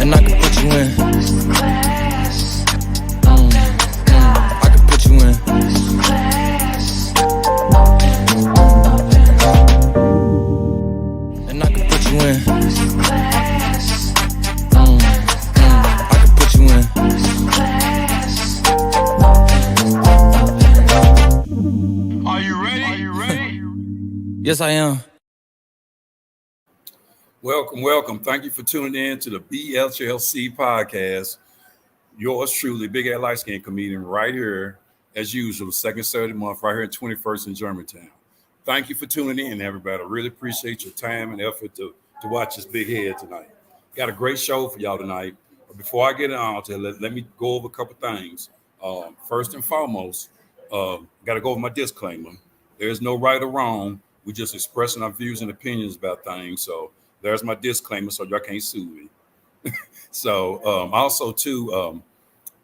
And I can put you in. I can put you in. And I can put you in. I can put you in. Are you ready? Are you ready? Yes, I am. Welcome. Thank you for tuning in to the BHLC podcast. Yours truly, Big Head Light Skin comedian right here, as usual, second Saturday of the month, right here at 21st in Germantown. Thank you for tuning in, everybody. I really appreciate your time and effort to watch this big head tonight. Got a great show for y'all tonight. But before I get on to it, let me go over a couple things. First and foremost, got to go over my disclaimer. There's no right or wrong. We're just expressing our views and opinions about things. So there's my disclaimer, so y'all can't sue me. So also, too,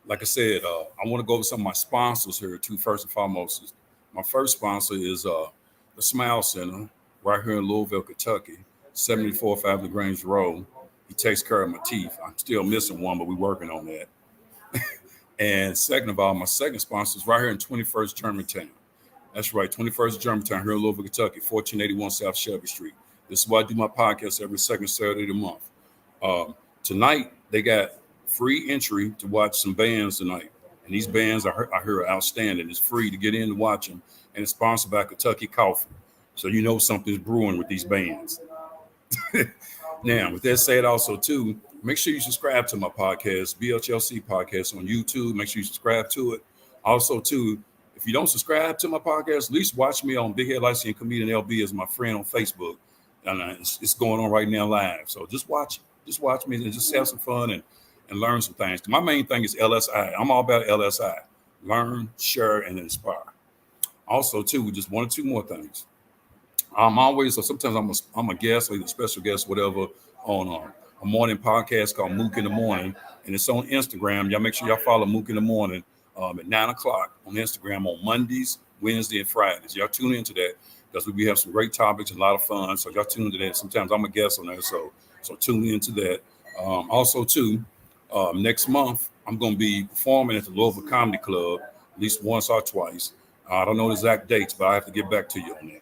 like I said, I want to go over some of my sponsors here, too, first and foremost. My first sponsor is the Smile Center right here in Louisville, Kentucky, 74th Avenue Grange Road. He takes care of my teeth. I'm still missing one, but we're working on that. And second of all, my second sponsor is right here in 21st Germantown. That's right, 21st Germantown here in Louisville, Kentucky, 1481 South Shelby Street. This is why I do my podcast every second Saturday of the month. Tonight, they got free entry to watch some bands tonight. And these bands I hear are outstanding. It's free to get in and watch them. And it's sponsored by Kentucky Coffee. So you know something's brewing with these bands. Now, with that said also, too, make sure you subscribe to my podcast, BHLC podcast on YouTube. Make sure you subscribe to it. Also, too, if you don't subscribe to my podcast, at least watch me on Big Head Light Skin Comedian LB as my friend on Facebook. And it's going on right now live. So just watch me and just have some fun and learn some things. My main thing is LSI. I'm all about LSI. Learn, share, and inspire. Also, too, just one or two more things. Sometimes I'm a guest, like a special guest, whatever, on a morning podcast called Mook in the Morning. And it's on Instagram. Y'all make sure y'all follow Mook in the Morning at 9 o'clock on Instagram on Mondays, Wednesday, and Fridays. Y'all tune into that. Because we have some great topics and a lot of fun. So y'all tune into that. Sometimes I'm a guest on that. So tune into that. Also, too, next month, I'm going to be performing at the Louisville Comedy Club at least once or twice. I don't know the exact dates, but I have to get back to you on that.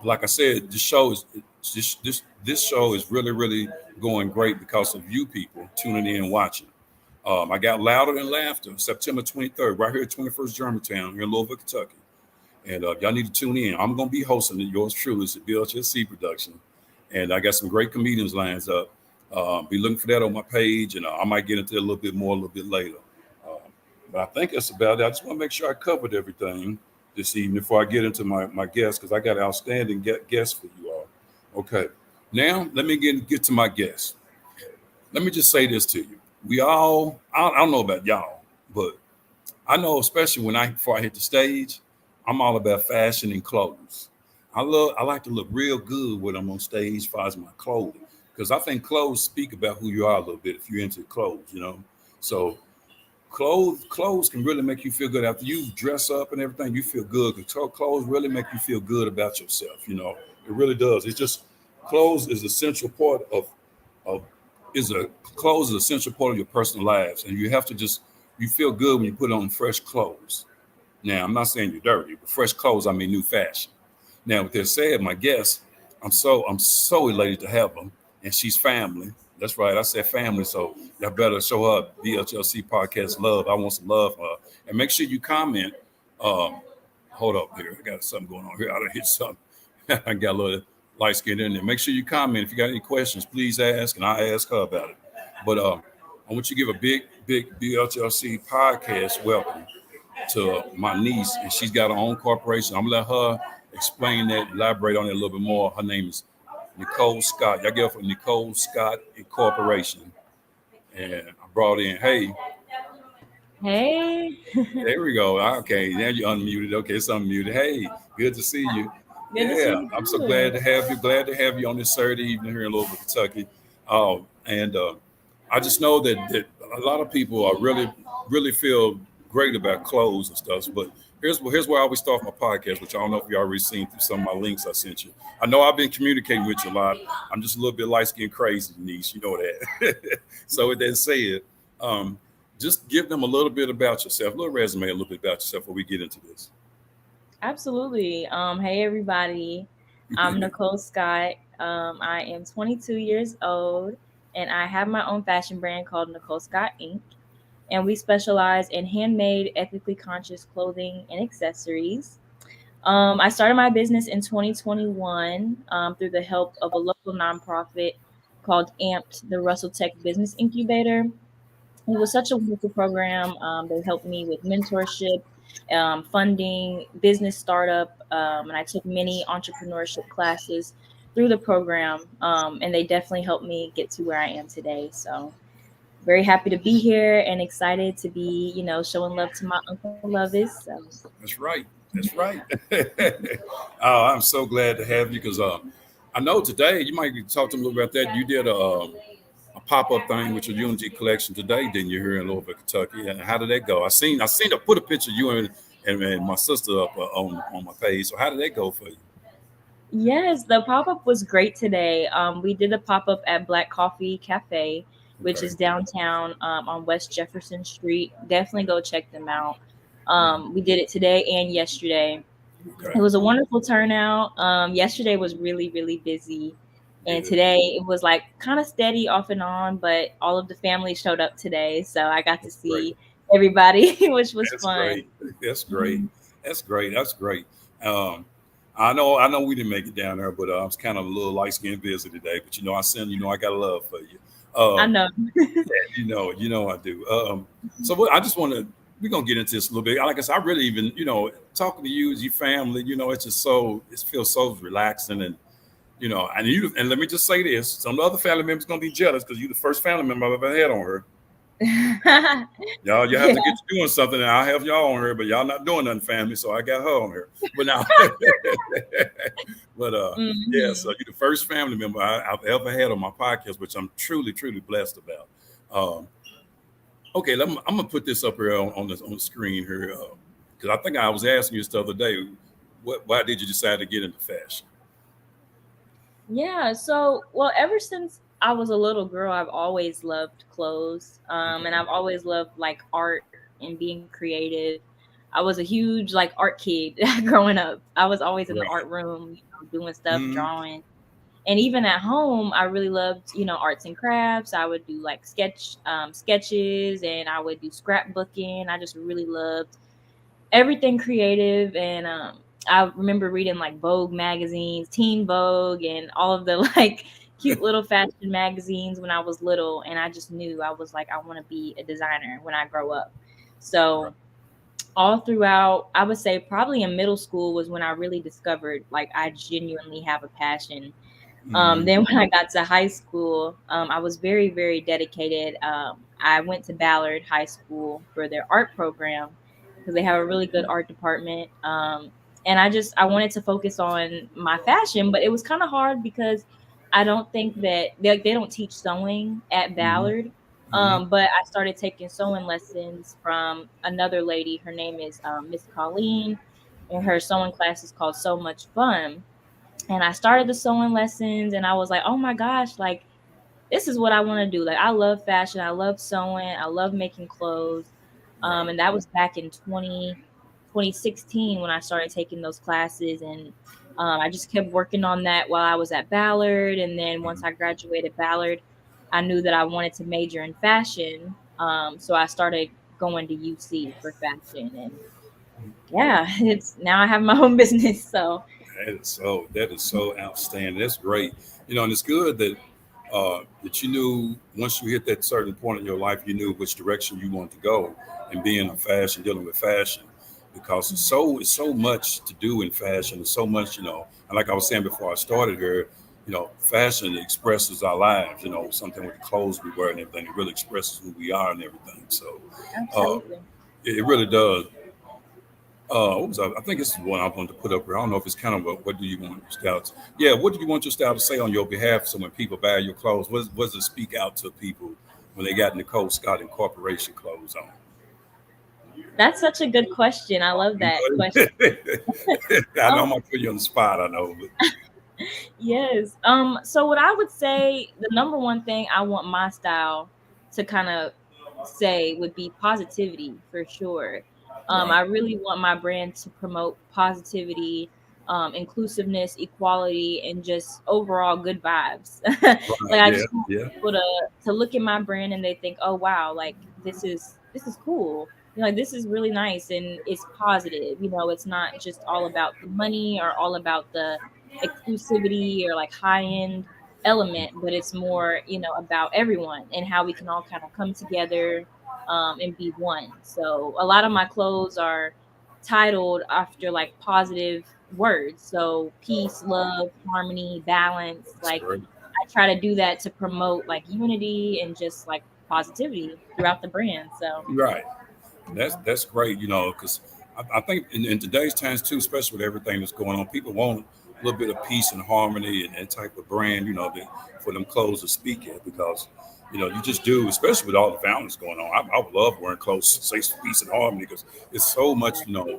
Like I said, this show is really, really going great because of you people tuning in and watching. I got Louder Than Laughter, September 23rd, right here at 21st Germantown, here in Louisville, Kentucky. And y'all need to tune in. I'm going to be hosting it. Yours truly. It's a BHLC production. And I got some great comedians lined up. Be looking for that on my page. And I might get into it a little bit more a little bit later. But I think that's about it. I just want to make sure I covered everything this evening before I get into my guests, because I got an outstanding guest for you all. Okay. Now, let me get to my guest. Let me just say this to you. I don't know about y'all, but I know, especially before I hit the stage, I'm all about fashion and clothes. I like to look real good when I'm on stage as far as my clothing, because I think clothes speak about who you are a little bit if you're into clothes, you know. So clothes can really make you feel good. After you dress up and everything, you feel good, because clothes really make you feel good about yourself, you know. It really does. It's just clothes is an essential part of your personal lives, and you feel good when you put on fresh clothes. Now, I'm not saying you're dirty, but fresh clothes, I mean new fashion. Now, with that said, my guest, I'm so elated to have her, and she's family. That's right, I said family, so y'all better show her BHLC podcast love. I want some love for her. And make sure you comment. Hold up here. I got something going on here. I done hit something. I got a little light skin in there. Make sure you comment. If you got any questions, please ask, and I'll ask her about it. But I want you to give a big BHLC podcast welcome to my niece, and she's got her own corporation. I'm gonna let her explain that, elaborate on it a little bit more. Her name is Nicole Scott. Y'all get her from Nicole Scott Incorporation. And I brought in, hey, Hey, there we go. Okay, now you're unmuted. Okay, it's unmuted. Hey, good to see you. good to see Yeah, you I'm so too. glad to have you. Glad to have you on this Saturday evening here in Louisville, Kentucky. And I just know that a lot of people are really feel great about clothes and stuff. But here's where I always start my podcast, which I don't know if you already seen through some of my links I sent you. I know I've been communicating with you a lot. I'm just a little bit light skinned crazy, Denise. You know that. So with that said, um, just give them a little bit about yourself, a little resume, a little bit about yourself before we get into this. Absolutely. Hey everybody. I'm Nicole Scott. I am 22 years old and I have my own fashion brand called Nicole Scott Inc. And we specialize in handmade, ethically conscious clothing and accessories. I started my business in 2021 through the help of a local nonprofit called AMPed, the Russell Tech Business Incubator. It was such a wonderful program. They helped me with mentorship, funding, business startup, and I took many entrepreneurship classes through the program. And they definitely helped me get to where I am today. So very happy to be here and excited to be, showing love to my Uncle Lovis. So That's right. That's right. I'm so glad to have you because I know today you might talk to me a little about that. You did a pop up thing with your Unity collection today, didn't you? Here in Louisville, Kentucky, and how did that go? I seen her put a picture of you and my sister up on my page. So how did that go for you? yes, the pop up was great today. We did a pop up at Black Coffee Cafe, which Okay. is downtown on West Jefferson Street. Definitely go check them out. We did it today and yesterday. It Okay. was a wonderful turnout. Yesterday was really, really busy. And Good. today it was like kind of steady off and on, but all of the family showed up today. So I got to That's great. see everybody, which was That's fun. great. That's great. Mhm. That's great. That's great. Um, I know we didn't make it down there, but I was kind of a little light skinned busy today. But I got love for you. I Um, know. you know I do. So I just want to. We're gonna get into this a little bit. Like I said, I really even talking to you as your family. It's just it feels so relaxing and let me just say this: some other family members gonna be jealous because you're the first family member I've ever had on her. Y'all, you have Yeah. to get to doing something, and I have y'all on her, but y'all not doing nothing, family. So I got her on her. But now, but yeah. So Mhm. you're the first family member I've ever had on my podcast, which I'm truly, truly blessed about. Um, okay, I'm gonna put this up here on the screen here because I think I was asking you this the other day. Why did you decide to get into fashion? Yeah, so well, ever since I was a little girl, I've always loved clothes. And Okay, I've always loved like art and being creative. I was a huge like art kid growing up. I was always in the right. art room, doing stuff, Mm-hmm. drawing. And even at home, I really loved, arts and crafts. I would do like sketches and I would do scrapbooking. I just really loved everything creative and I remember reading like Vogue magazines, Teen Vogue and all of the like cute little fashion magazines when I was little and I just knew I was like I want to be a designer when I grow up. Right. So all throughout, I would say probably in middle school was when I really discovered like I genuinely have a passion. Mm-hmm. Then when I got to high school, I was very, very dedicated. I went to Ballard High School for their art program because they have a really good art department. And I wanted to focus on my fashion, but it was kind of hard because I don't think that they don't teach sewing at Mm-hmm. Ballard. Mm-hmm. But I started taking sewing lessons from another lady. Her name is Miss Colleen, and her sewing class is called So Much Fun, and I started the sewing lessons and I was like, "Oh my gosh, like this is what I want to do. Like I love fashion, I love sewing, I love making clothes." Right. And that was back in 2016 when I started taking those classes and I just kept working on that while I was at Ballard and then once I graduated Ballard, I knew that I wanted to major in fashion. So I started going to UC for fashion and yeah, it's now I have my own business. So That is so outstanding. That's great. And it's good that you knew once you hit that certain point in your life, you knew which direction you wanted to go and being in fashion, dealing with fashion. because it's so much to do in fashion. It's so much, and like I was saying before I started here, fashion expresses our lives. Something with the clothes we wear and everything. It really expresses who we are and everything. So uh, Absolutely. it really does. What was I think this is one I wanted to put up here. I don't know if it's kind of what do you want your style to, yeah, what do you want your style to say on your behalf? So when people buy your clothes, what does it speak out to people when they got Nicole Scott Incorporation clothes on? That's such a good question. I love that question. I know I'm gonna put you on the spot. I know, but Yes. So what I would say, the number one thing I want my style to kind of say would be positivity for sure. right, I really want my brand to promote positivity, inclusiveness, equality, and just overall good vibes. Like right, I yeah, just want yeah, people to look at my brand and they think, oh wow, like this is cool. Like this is really nice and it's positive. It's not just all about the money or all about the exclusivity or like high end element, but it's more, about everyone and how we can all kind of come together and be one. So a lot of my clothes are titled after like positive words. So peace, love, harmony, balance. that's Like great. I try to do that to promote like unity and just like positivity throughout the brand. So Right. That's great, because I think in today's times too, especially with everything that's going on, people want a little bit of peace and harmony and type of brand, for them clothes to speak it because, you just do, especially with all the violence going on. I would love wearing clothes that say peace and harmony because it's so much,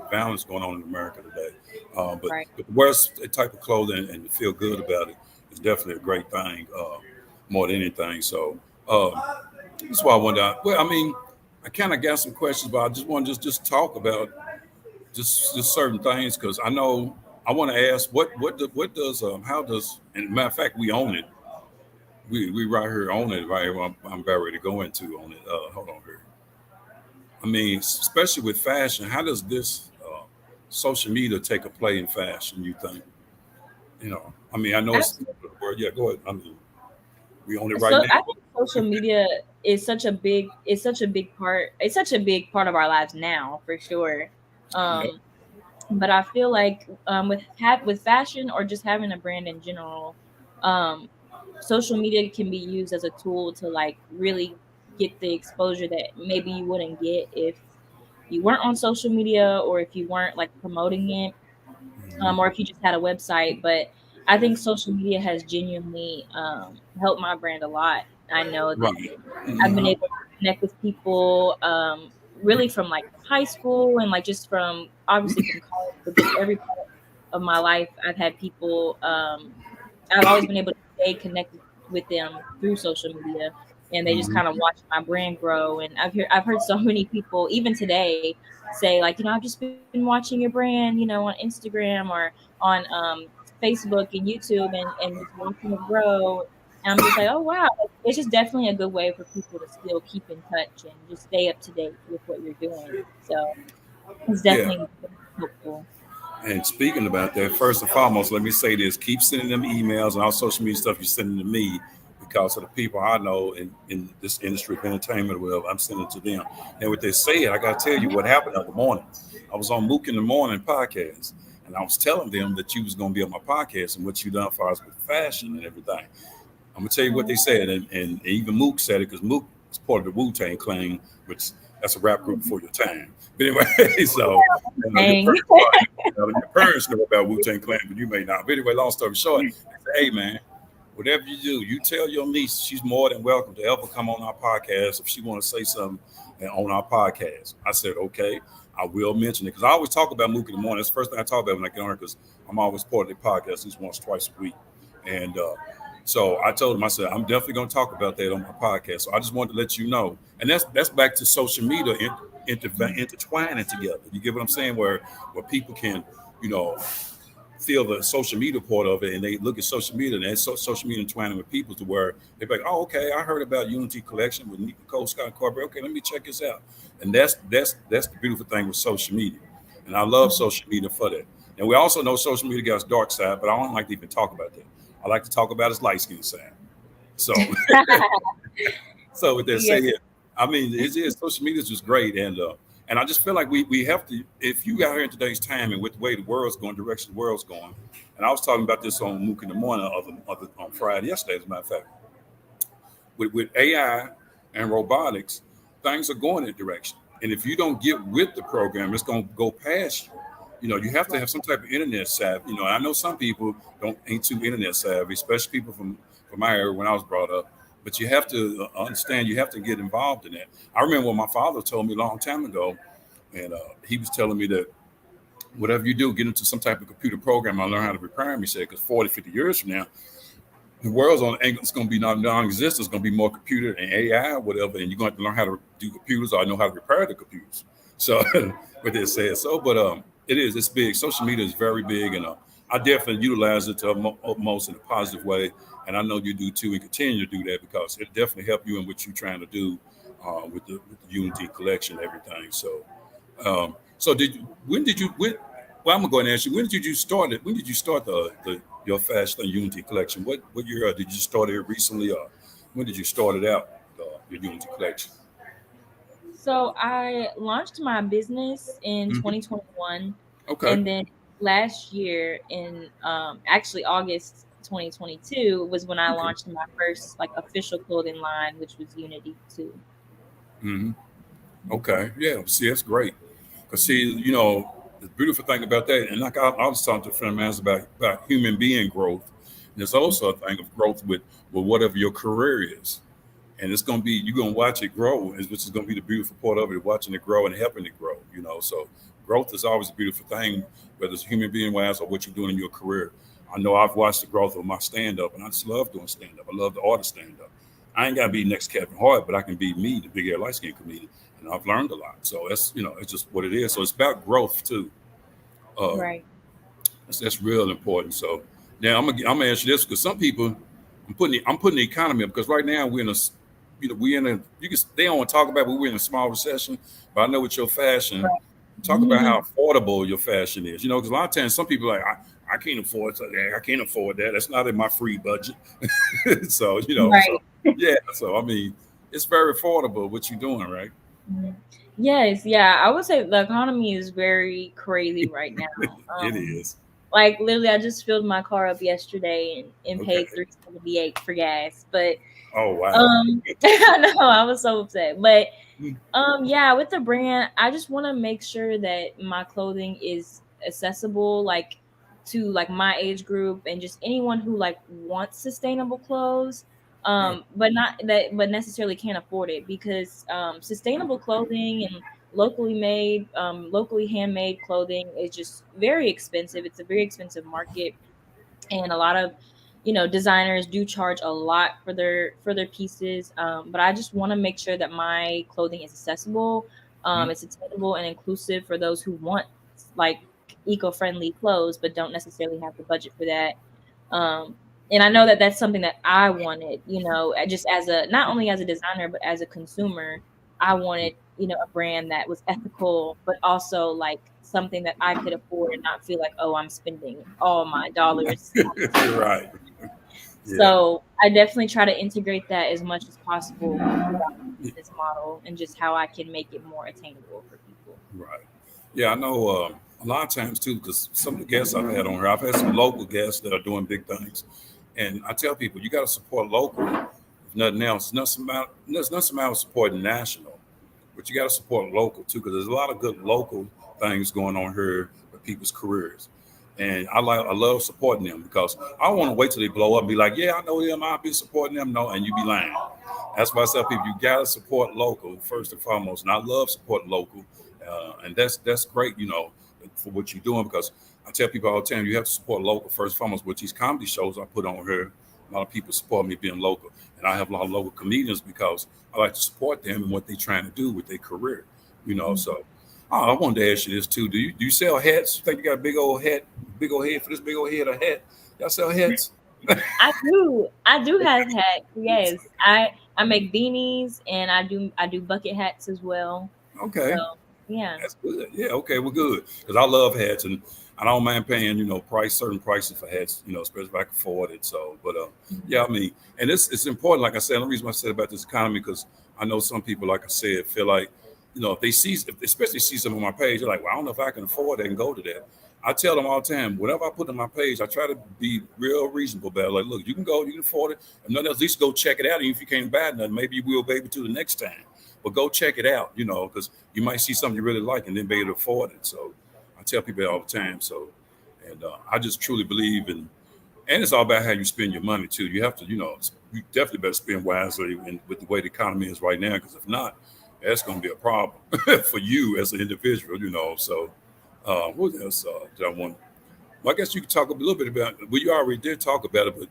violence going on in America today. right. But to wear a type of clothing and to feel good about it is definitely a great thing, more than anything. So that's why I wanted to, well, I mean, I kind of got some questions, but I just want to just talk about just certain things because I know I want to ask what does how does, and matter of fact we own it, we right here own it right here. I'm about ready to go into on it. Hold on here. I mean, especially with fashion, how does this social media take a play in fashion? You think? I mean, I know it's Absolutely. word. Yeah, go ahead. I mean, we own it right So now. I think social media is such a big part of our lives now for sure. Yep. Um, but I feel like with fashion or just having a brand in general, um, social media can be used as a tool to like really get the exposure that maybe you wouldn't get if you weren't on social media or if you weren't like promoting it, Mhm. or if you just had a website. But I think social media has genuinely helped my brand a lot. I know that Right. I've been Mhm. able to connect with people, really from like high school and like just from obviously from college, but just every part of my life, I've had people. I've always been able to stay connected with them through social media, and they just Mhm. kind of watch my brand grow. And I've heard so many people even today say like, I've just been watching your brand, on Instagram or on Facebook and YouTube, and just watching it grow. And I'm just like, oh wow, it's just definitely a good way for people to still keep in touch and just stay up to date with what you're doing. So it's Yeah. definitely helpful. And speaking about that, first and foremost, let me say this: keep sending them emails and all social media stuff you're sending to me, because of the people I know in this industry of entertainment. Well, I'm sending it to them. And what they said, I got to tell you what happened the other morning. I was on Mook in the Morning podcast, and I was telling them that you was going to be on my podcast and what you done for us with fashion and everything. I'm gonna tell you what they said, and even Mook said it because Mook is part of the Wu-Tang Clan, which that's a rap group before your time. But anyway, so your Dang. parents, well, your parents know about Wu-Tang Clan, but you may not. But anyway, long story short, they said, hey man, whatever you do, you tell your niece she's more than welcome to ever come on our podcast if she want to say something on our podcast. I said, okay, I will mention it because I always talk about Mook in the Morning. That's the first thing I talk about when I get on here because I'm always part of the podcast at least once, twice a week. And so I told him, I said, I'm definitely going to talk about that on my podcast. So I just wanted to let you know. And that's back to social media intertwining together. You get what I'm saying? Where people can, you know, feel the social media part of it, and they look at social media and social media entwining with people to where they're like, oh, okay, I heard about Unity Collection with Nicole Scott Incorporated. Okay, let me check this out. And that's the beautiful thing with social media. And I love social media for that. And we also know social media got its dark side, but I don't like to even talk about that. I like to talk about its light skin side. So so with that Yeah. said, I mean, it's social media is just great, and And I just feel like we have to, if you got here in today's time and with the way the world's going, direction the world's going, and I was talking about this on Mook in the morning on Friday yesterday, as a matter of fact, with AI and robotics, things are going in that direction. And if you don't get with the program, it's going to go past you. You know, you have to have some type of internet savvy. You know, I know some people ain't too internet savvy, especially people from my area when I was brought up. But you have to understand, you have to get involved in that. I remember when my father told me a long time ago, and he was telling me that whatever you do, get into some type of computer program. I learned how to repair them. He said, because 40, 50 years from now, the world's it's going to be non-existent. It's going to be more computer and AI or whatever, and you're going to have to learn how to do computers or know how to repair the computers. So, what they say so, but it's big. Social media is very big, and I definitely utilize it to most in a positive way, and I know you do too, and continue to do that because it definitely help you in what you're trying to do with the Unity collection and everything. So, well, I'm gonna go ahead and ask you. When did you start it? When did you start your Fashion Unity collection? What year did you start it recently, or when did you start it out? Your Unity collection. So I launched my business in 2021, Okay. and then last year in actually August 2022 was when I launched my first like official clothing line, which was Unity 2. Mm-hmm. Okay. Yeah. See, that's great. Because see, you know, the beautiful thing about that, and like I was talking to a friend of mine about human being growth. And there's also a thing of growth with whatever your career is. And it's going to be, you're going to watch it grow, which is going to be the beautiful part of it, watching it grow and helping it grow, you know. So growth is always a beautiful thing, whether it's human being wise or what you're doing in your career. I know I've watched the growth of my stand-up, and I just love doing stand-up. I love the art of stand-up. I ain't got to be next Kevin Hart, but I can be me, the big air light skin comedian. And I've learned a lot. So that's, you know, it's just what it is. So it's about growth too. Right. That's real important. So now I'm gonna ask you this, because some people, I'm putting the economy up, because right now we're in a, you know, they don't want to talk about, but we're in a small recession. But I know with your fashion, talk about how affordable your fashion is. You know, because a lot of times some people are like, I can't afford that. I can't afford that. That's not in my free budget. So, you know, Right. yeah. So I mean, it's very affordable what you're doing, right? Yes, yeah. I would say the economy is very crazy right now. It is. Like literally, I just filled my car up yesterday and Okay. paid $3.78 for gas. But Oh wow. I know I was so upset. But yeah, with the brand, I just want to make sure that my clothing is accessible, like to like my age group and just anyone who like wants sustainable clothes. But not that, but necessarily can't afford it, because sustainable clothing and locally handmade clothing is just very expensive. It's a very expensive market, and a lot of designers do charge a lot for their pieces. But I just want to make sure that my clothing is accessible, it's attainable and inclusive for those who want like eco-friendly clothes but don't necessarily have the budget for that. And I know that that's something that I wanted, just as a, not only as a designer but as a consumer. I wanted a brand that was ethical but also like something that I could afford and not feel like, oh, I'm spending all my dollars. Right. Yeah. So I definitely try to integrate that as much as possible with this model and just how I can make it more attainable for people. Right. Yeah, I know a lot of times too, because some of the guests I've had on here, I've had some local guests that are doing big things. And I tell people, you got to support local, if nothing else. There's nothing about supporting national, but you got to support local too, because there's a lot of good local things going on here with people's careers. And I love supporting them, because I don't want to wait till they blow up and be like, yeah, I know them, I'll be supporting them. No, and you be lying. That's why I tell people, you got to support local first and foremost. And I love supporting local. And that's great, for what you're doing, because I tell people all the time, you have to support local first and foremost. With these comedy shows I put on here, a lot of people support me being local. And I have a lot of local comedians because I like to support them and what they're trying to do with their career, So I wanted to ask you this too. Do you sell hats? You think you got a big old head for this big old head of hat? Y'all sell hats? I do have hats. Yes. I make beanies, and I do bucket hats as well. Okay. So, yeah. That's good. Yeah, okay, well, good. Because I love hats, and I don't mind paying, certain prices for hats, especially if I can afford it. So, but yeah, I mean, and it's important, like I said, the reason I said about this economy, because I know some people, like I said, feel like, if they see, especially see some on my page, they're like, well, I don't know if I can afford it and go to that. I tell them all the time, whatever I put on my page, I try to be real reasonable about it. Like, look, you can go, you can afford it. If nothing else, at least go check it out. And if you can't buy nothing, maybe you will be able to the next time. But go check it out, because you might see something you really like and then be able to afford it. So I tell people that all the time. So, and I just truly believe in, and it's all about how you spend your money too. You have to, you definitely better spend wisely with the way the economy is right now. Because if not, that's going to be a problem for you as an individual. So what else did I want? Well, I guess you could talk a little bit about. Well, you already did talk about it, but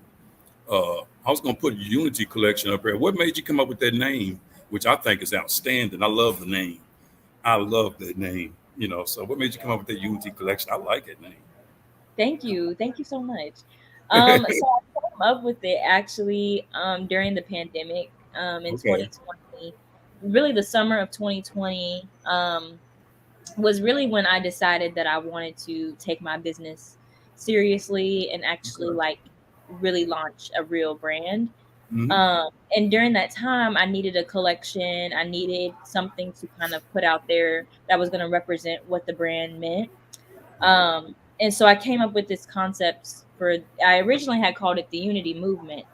I was going to put a Unity collection up there. What made you come up with that name, which I think is outstanding? I love the name. I love that name. So what made you come up with that Unity collection? I like that name. Thank you so much. So I came up with it actually during the pandemic in Okay. 2020. Really, the summer of 2020 was really when I decided that I wanted to take my business seriously and actually Okay. like really launch a real brand. Hmm. And during that time, I needed a collection. I needed something to kind of put out there that was going to represent what the brand meant. And so I came up with this concept for, I originally had called it the Unity Movement,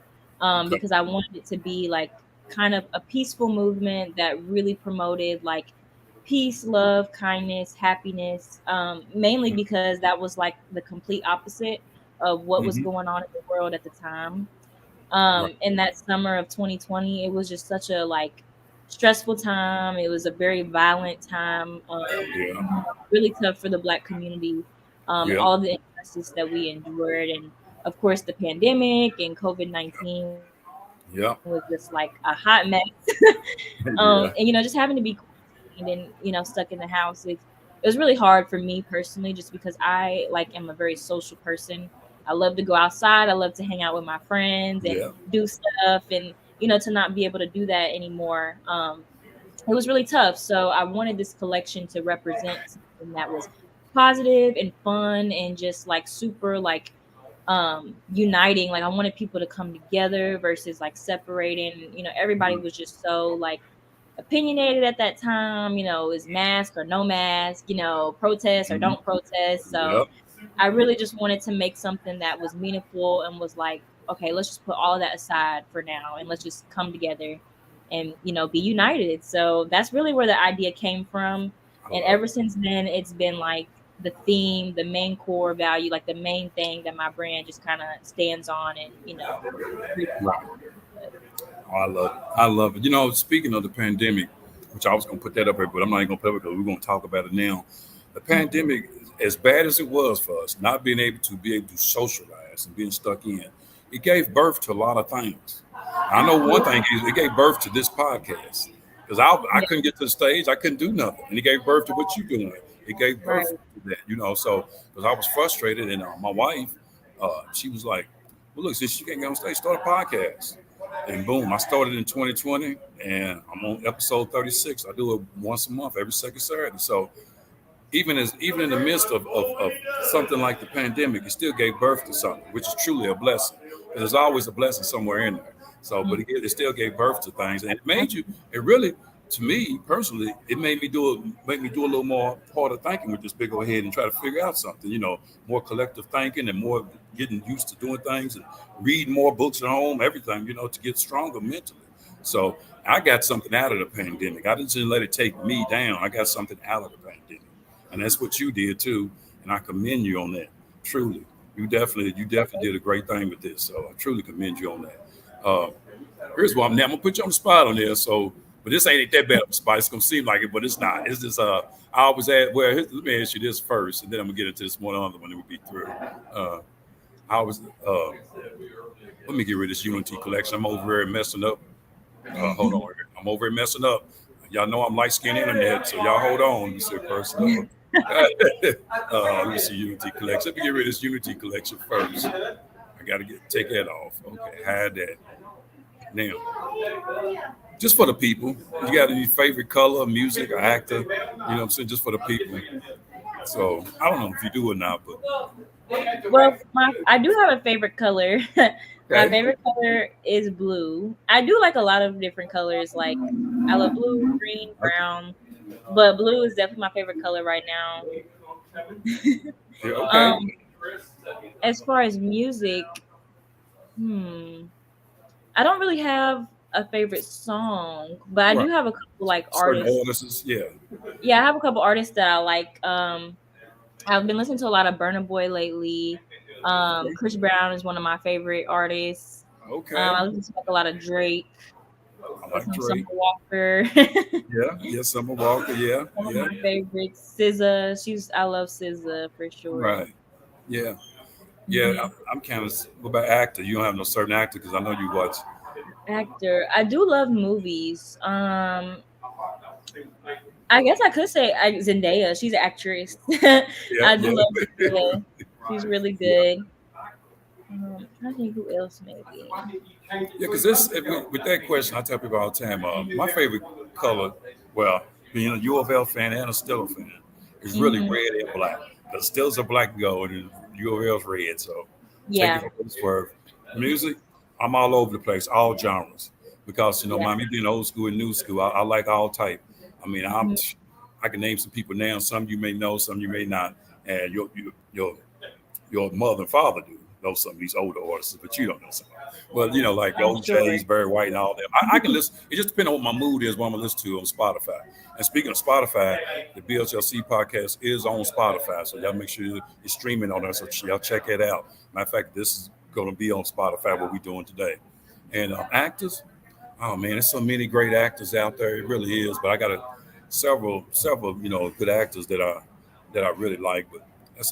Okay. because I wanted it to be like kind of a peaceful movement that really promoted like peace, love, kindness, happiness, mainly because that was like the complete opposite of what was Hmm. going on in the world at the time. Right. In that summer of 2020, it was just such a like stressful time. It was a very violent time. Yeah. Really tough for the Black community, and Yeah. all the injustice that we endured, and of course the pandemic and COVID-19 was just like a hot mess. And just Yeah. having to be quarantined and stuck in the house, it was really hard for me personally, just because I like am a very social person. I love to go outside. I love to hang out with my friends and Yeah. do stuff, and to not be able to do that anymore. It was really tough. So I wanted this collection to represent something that was positive and fun and just like super like uniting. Like I wanted people to come together versus like separating. Everybody Mhm. was just so like opinionated at that time. Is mask or no mask, protest or Mhm. don't protest. So Yep. I really just wanted to make something that was meaningful and was like, okay, let's just put all of that aside for now and let's just come together and be united. So that's really where the idea came from. I And love ever since then, it's been like the theme, the main core value, like the main thing that my brand just kind of stands on and it. Right. Oh, I love it. I love it. Speaking of the pandemic, which I was going to put that up here, but I'm not even going to put it because we're going to talk about it now. The pandemic, as bad as it was for us, not being able to socialize and being stuck in, it gave birth to a lot of things. I know one thing is it gave birth to this podcast because I Yeah, couldn't get to the stage, I couldn't do nothing, and it gave birth to what you're doing. It gave birth right. to that, So because I was frustrated, and my wife, she was like, "Well, look, since you can't get on stage, start a podcast." And boom, I started in 2020 and I'm on episode 36. I do it once a month, every second Saturday. So even in the midst of something like the pandemic, it still gave birth to something, which is truly a blessing. And there's always a blessing somewhere in there. So, but Mm, it still gave birth to things, and it really, to me personally, it make me do a little more harder thinking with this big old head and try to figure out something, more collective thinking and more getting used to doing things and reading more books at home, everything, to get stronger mentally. So I got something out of the pandemic. I didn't just let it take me down. I got something out of the pandemic, and that's what you did too. And I commend you on that. Truly, you definitely did a great thing with this. So I truly commend you on that. Uh, Here's what I'm gonna put you on the spot on there. So, but this ain't that bad of a spot. It's gonna seem like it, but it's not. It's just I always ask. Well, let me ask you this first, and then I'm gonna get into this one other one, and we'll be through. Uh, I was let me get rid of this Unity collection. I'm over here messing up. Hold on, I'm over here messing up. Y'all know I'm light skinned internet, so y'all hold on. Let me see first. Let me see Unity collection. Let me get rid of this Unity collection first. I gotta take that off. Okay, hide that. Now, just for the people, you got any favorite color, music, or actor? You know what I'm saying? Just for the people. So I don't know if you do or not, but Well, I do have a favorite color. My okay. favorite color is blue. I do like a lot of different colors. Like I love blue, green, Okay. brown. But blue is definitely my favorite color right now. Yeah, okay. Um, as far as music, hmm, I don't really have a favorite song, but I Right. do have a couple like Certain artists. artists, yeah. Yeah, I have a couple artists that I like. I've been listening to a lot of Burna Boy lately. Chris Brown is one of my favorite artists. Okay. I listen to like a lot of Drake, I like some Summer Drake. Walker. Yeah. Yeah. Summer Walker. Yeah. Some of Yeah. my favorites, SZA. I love SZA for sure. Right. Yeah. Yeah. Hmm. I'm kind of, what about actor? You don't have no certain actor because I know you watch. Actor, I do love movies. I guess I could say Zendaya. She's an actress. Yeah. I do Yeah. love Zendaya. She's really Yeah. good. I think who else maybe. Yeah, because this with that question, I tell people all the time. My favorite color, well, being a U of L fan and a Steeler fan, is really Hmm. red and black. The Steelers are black and gold, and U of L's red. So take it Yeah, for what it's worth. Music, I'm all over the place, all genres, because yeah. me being old school and new school, I like all type. I mean, Mhm. I can name some people now. Some you may know, some you may not, and your mother and father do know some of these older artists, but you don't know some. Well, like I'm sure. OJ's, Barry White, and all them. I can listen. It just depends on what my mood is, what I'm gonna listen to on Spotify. And speaking of Spotify, the BHLC podcast is on Spotify, so y'all make sure you're streaming on there. So y'all check it out. Matter of fact, this is gonna be on Spotify. What we're doing today, and actors. Oh man, there's so many great actors out there. It really is. But I got several good actors that I really like. But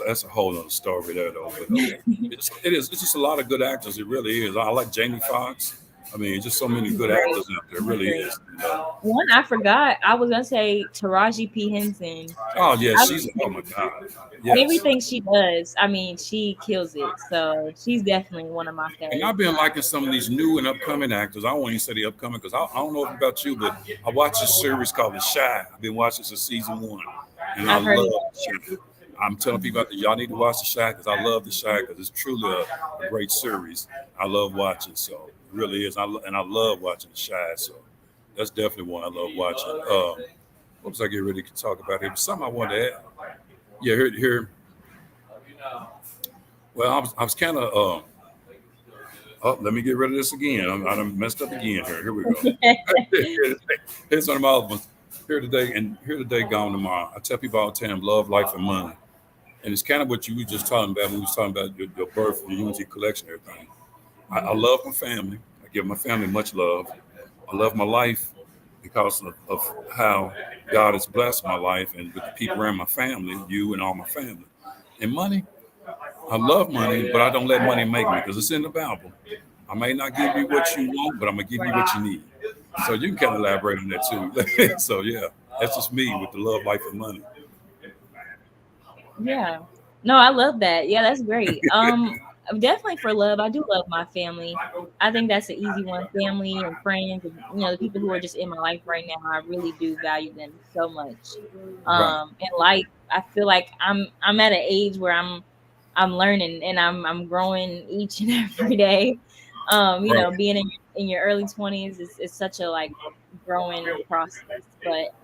that's a whole other story there though. But it's just a lot of good actors. It really is. I like Jamie Foxx. I mean, just so many She's good great. actors out there. It She's really great. is. You know? One I forgot. I was gonna say Taraji P Henson. Oh yeah, I she's oh my god. Yes. Everything she does, I mean, she kills it. So she's definitely one of my And faves. I've been liking some of these new and upcoming actors. I don't want to say the upcoming because I don't know about you, but I watched a series called The Shy. I've been watching since season one, and I I've heard love of The Shy. I'm telling people out there, y'all need to watch The Shy because I love The Shy because it's truly a great series. I love watching, so it really is. And I love watching The Shy, so that's definitely one I love watching. What was I getting ready to talk about here? Something I wanted to add. Yeah, here. Well, I was kind of. Oh, let me get rid of this again. I done messed up again here. Here we go. it. Here's one of my other ones. Here today, gone tomorrow. I tell people all the time, love, life, and money. And it's kind of what you were just talking about when we was talking about your birth, your Unity collection, everything. I love my family. I give my family much love. I love my life because of how God has blessed my life and with the people around my family, you and all my family. And money, I love money, but I don't let money make me because it's in the Bible. I may not give you what you want, but I'm gonna give you Right. what you need. So you can kind of elaborate on that too. So yeah, that's just me with the love, life, and money. Yeah. No, I love that. Yeah, that's great. Definitely for love. I do love my family. I think that's an easy one. Family and friends, and the people who are just in my life right now. I really do value them so much. Right. In life, I feel like I'm at an age where I'm learning and I'm growing each and every day. Right. Being in your early 20s is such a like growing process, but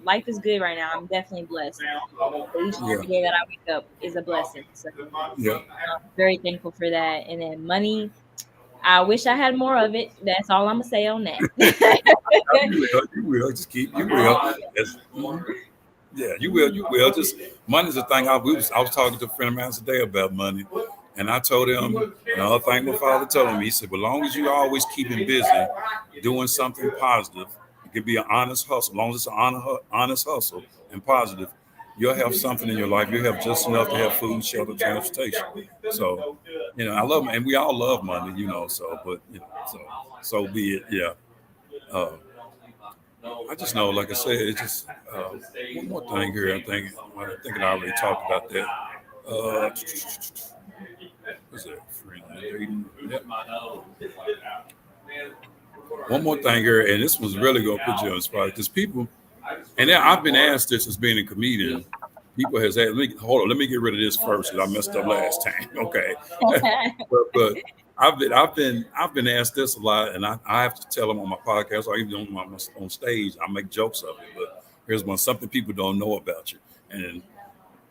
life is good right now. I'm definitely blessed. So each and Yeah. every day that I wake up is a blessing. So Yeah. very thankful for that. And then money, I wish I had more of it. That's all I'm gonna say on that. You will. You will. Just keep. You will. Yeah, you will. You will. Just money's a thing. I was talking to a friend of mine today about money, and I told him another thing my father told me. He said, "As long as you always keeping busy, doing something positive, it could be an honest hustle. As long as it's an honest hustle and positive, you'll have something in your life. You'll have just enough to have food, shelter, transportation. So, I love, and we all love money. So, but so be it. Yeah. Uh, I just know, like I said, it's just one more thing here. I think I already talked about that. What's that? Friend, yep. One more thing here, and this was really gonna put you on the spot because people, and then I've been asked this as being a comedian. People has asked me, hold on, let me get rid of this first because I messed up last time. Okay, but I've been asked this a lot, and I have to tell them on my podcast or even on stage. I make jokes of it, but Here's one something people don't know about you. And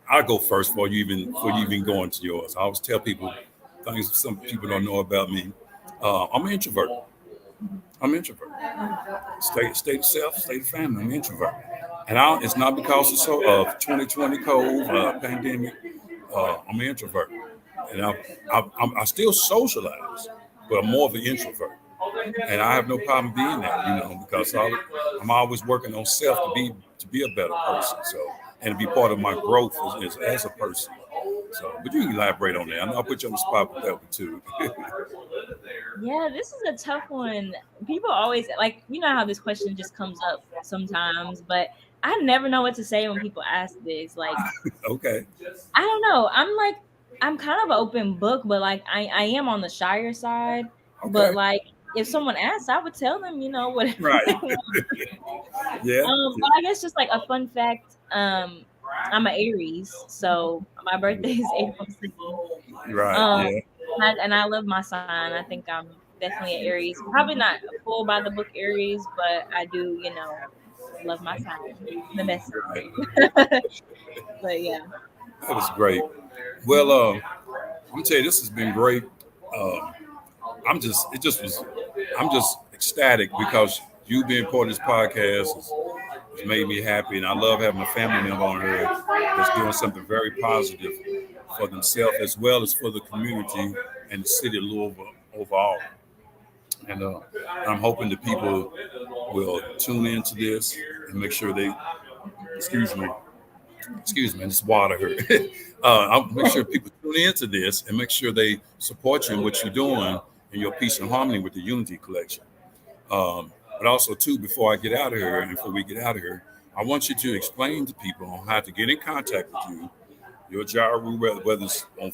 I go first before you even go into yours. I always tell people things some people don't know about me. I'm an introvert. I'm an introvert. Stay to self, stay to family. I'm an introvert. And it's not because of 2020 COVID pandemic. I'm an introvert, and I still socialize, but I'm more of an introvert. And I have no problem being that, because I'm always working on self to be a better person. So and to be part of my growth as a person. So, but you can elaborate on that. I know I put you on the spot with that one too. Yeah, this is a tough one. People always like, how this question just comes up sometimes, but I never know what to say when people ask this. Like, Okay. I don't know. I'm kind of an open book, but like I am on the shyer side. But Okay. like if someone asks, I would tell them, whatever Right. they want. Yeah. But I guess just like a fun fact, I'm an Aries, so my birthday is April 2nd. Right. Um, Yeah. and I love my sign. I think I'm definitely an Aries. Probably not a full by the book Aries, but I do, love my sign the best Right. sign. But yeah. That was great. Well, I'm gonna tell you, this has been great. Um, I'm just ecstatic because you being part of this podcast has made me happy, and I love having a family member on here that's doing something very positive for themselves as well as for the community and the city of Louisville overall. And I'm hoping that people will tune into this and make sure they, excuse me, it's water here. I'll make sure people tune into this and make sure they support you in what you're doing in your peace and harmony with the Unity Collection. But also, too, before I get out of here and before we get out of here, I want you to explain to people on how to get in contact with you, your gyro, whether it's on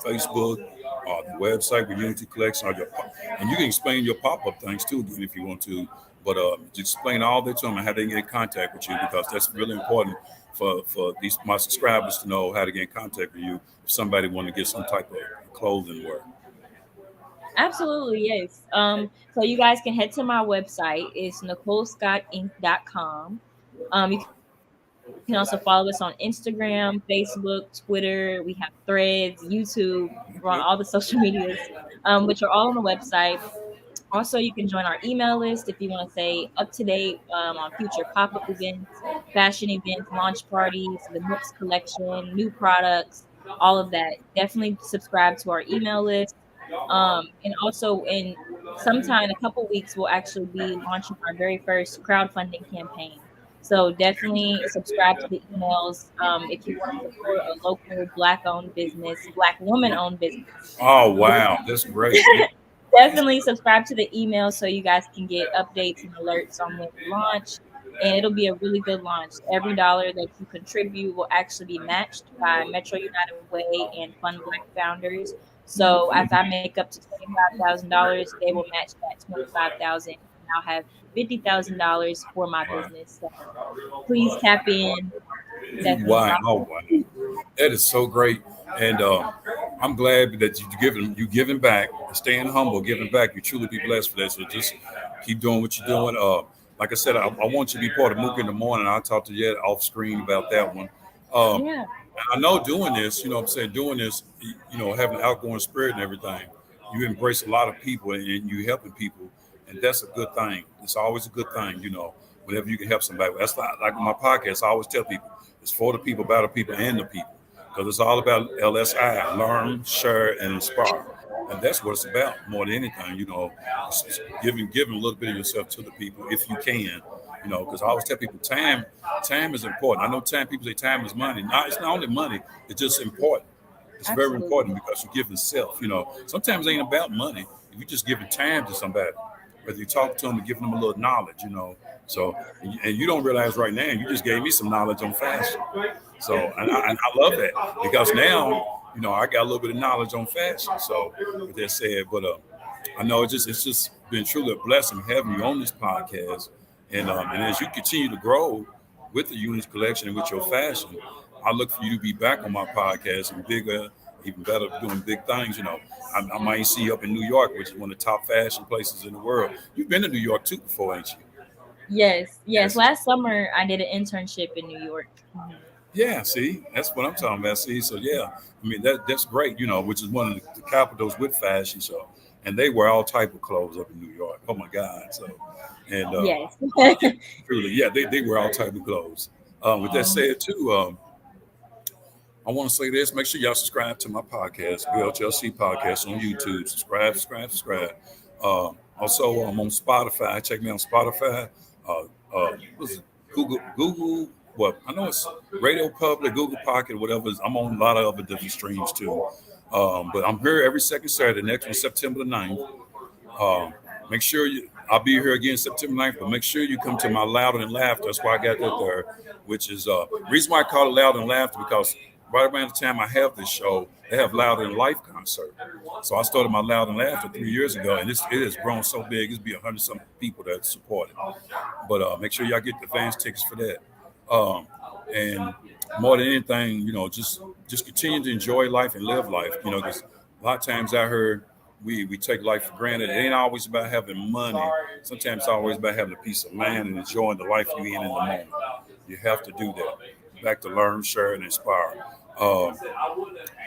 Facebook or the website with Unity Collection, and you can explain your pop-up things too again if you want to. But just explain all that to them and how they can get in contact with you because that's really important for these my subscribers to know how to get in contact with you if somebody want to get some type of clothing wear. Absolutely, yes. So you guys can head to my website. It's NicoleScottInc.com. You can also follow us on Instagram, Facebook, Twitter. We have Threads, YouTube. We're on all the social medias, which are all on the website. Also, you can join our email list if you want to stay up to date on future pop-up events, fashion events, launch parties, the Mix collection, new products, all of that. Definitely subscribe to our email list. And also in sometime in a couple weeks, we'll actually be launching our very first crowdfunding campaign. So definitely subscribe to the emails if you want to support a local Black-owned business, Black woman-owned business. Oh wow, that's great. Definitely subscribe to the email so you guys can get updates and alerts on when we launch. And it'll be a really good launch. Every dollar that you contribute will actually be matched by Metro United Way and Fund Black Founders. So if I make up to $25,000, they will match that 25,000, and I'll have $50,000 for my business. So please tap in. Definitely Wow, drop oh it. wow, that is so great, and I'm glad that you giving back, staying humble, giving back. You truly be blessed for that. So just keep doing what you're doing. Like I said, I want you to be part of Mook in the morning. I'll talk to you off screen about that one. Um, Yeah, and I know doing this, what I'm saying, doing this, having an outgoing spirit and everything, you embrace a lot of people and you helping people, and that's a good thing. It's always a good thing, whenever you can help somebody. That's like my podcast. I always tell people it's for the people, about the people, and the people, because it's all about LSI: learn, share, and inspire. And that's what it's about more than anything. It's giving a little bit of yourself to the people if you can. Because I always tell people time is important. I know people say time is money. No, it's not only money; it's just important. It's very absolutely. important because you're giving self. Sometimes it ain't about money. If you're just giving time to somebody, whether you talk to them and giving them a little knowledge, So, and you don't realize right now, you just gave me some knowledge on fashion. So, and I love that because now, I got a little bit of knowledge on fashion. So, with that said, but I know it's just been truly a blessing having you on this podcast. And as you continue to grow with the Unity Collection and with your fashion, I look for you to be back on my podcast and bigger, even better, doing big things. I might see you up in New York, which is one of the top fashion places in the world. You've been to New York too before, ain't you? Yes, yes. Yes. Last summer I did an internship in New York. Mhm. Yeah, see, that's what I'm talking about. See, so yeah, I mean that's great, which is one of the capitals with fashion. So, and they wear all type of clothes up in New York. Oh my God! So, and Yes. yeah, truly, yeah, they wear all type of clothes. With that Mhm. said, too, I want to say this. Make sure y'all subscribe to my podcast, BHLC podcast on YouTube. Subscribe, subscribe, subscribe. Also, I'm on Spotify. Check me on Spotify. What's it? Google. What I know it's Radio Public, Google Pocket, whatever. I'm on a lot of other different streams too. But I'm here every second Saturday. Next one, September the 9th. Um, make sure I'll be here again September 9th, but make sure you come to my Louder and Laughter. That's why I got that there, which is reason why I call it Louder and Laughter because right around the time I have this show, they have Louder and Life concert. So I started my Louder and Laughter 3 years ago, and it has grown so big. It's be 100 some people that support it. But make sure y'all get the advance tickets for that. Um, and more than anything, just continue to enjoy life and live life. Because a lot of times I heard we take life for granted. It ain't always about having money. Sometimes it's always about having a piece of land and enjoying the life you're in the moment. You have to do that. Back to learn, share, and inspire. Um,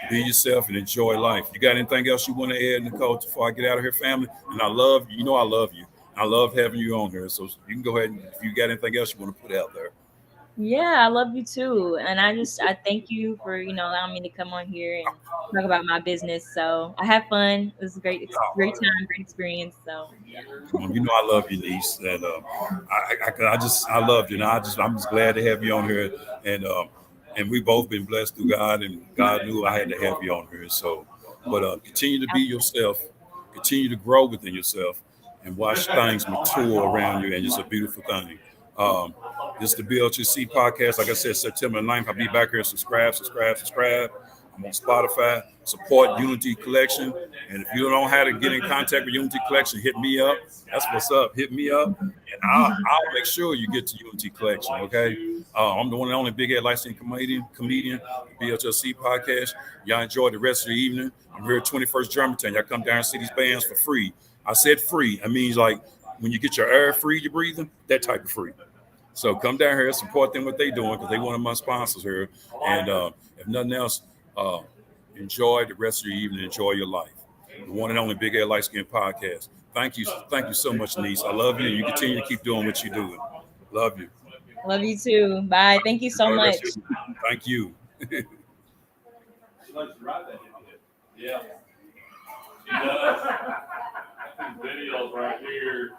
be yourself and enjoy life. You got anything else you want to add, Nicole, before I get out of here, family? And I love you. You know I love you. I love having you on here. So you can go ahead and if you got anything else you want to put out there. Yeah, I love you too. And I thank you for, allowing me to come on here and talk about my business. So I had fun. It was a great time, great experience. So yeah. You know I love you, niece, and I love you. And I'm just glad to have you on here, and we both been blessed through God, and God knew I had to have you on here. So, but continue to be yourself, continue to grow within yourself, and watch things mature around you, and it's a beautiful thing. Um, this is the BLTC podcast. Like I said, September 9th, I'll be back here. Subscribe, subscribe, subscribe. I'm on Spotify. Support Unity Collection. And if you don't know how to get in contact with Unity Collection, hit me up. That's what's up. Hit me up, and I'll make sure you get to Unity Collection. Okay. I'm the one and only big head licensed comedian, BHLC podcast. Y'all enjoy the rest of the evening. I'm here at 21st Germantown. Y'all come down and see these bands for free. I said free. I mean like when you get your air free, you're breathing, that type of free. So come down here, support them what they doing because they one of my sponsors here. And if nothing else, uh, enjoy the rest of your evening. Enjoy your life. The one and only Big Air Light Skin Podcast. Thank you so much, niece. I love you. You continue to keep doing what you're doing. Love you. Love you too. Bye. Thank you so Enjoy the much. rest of your evening. Thank you. Yeah. She does. Videos right here.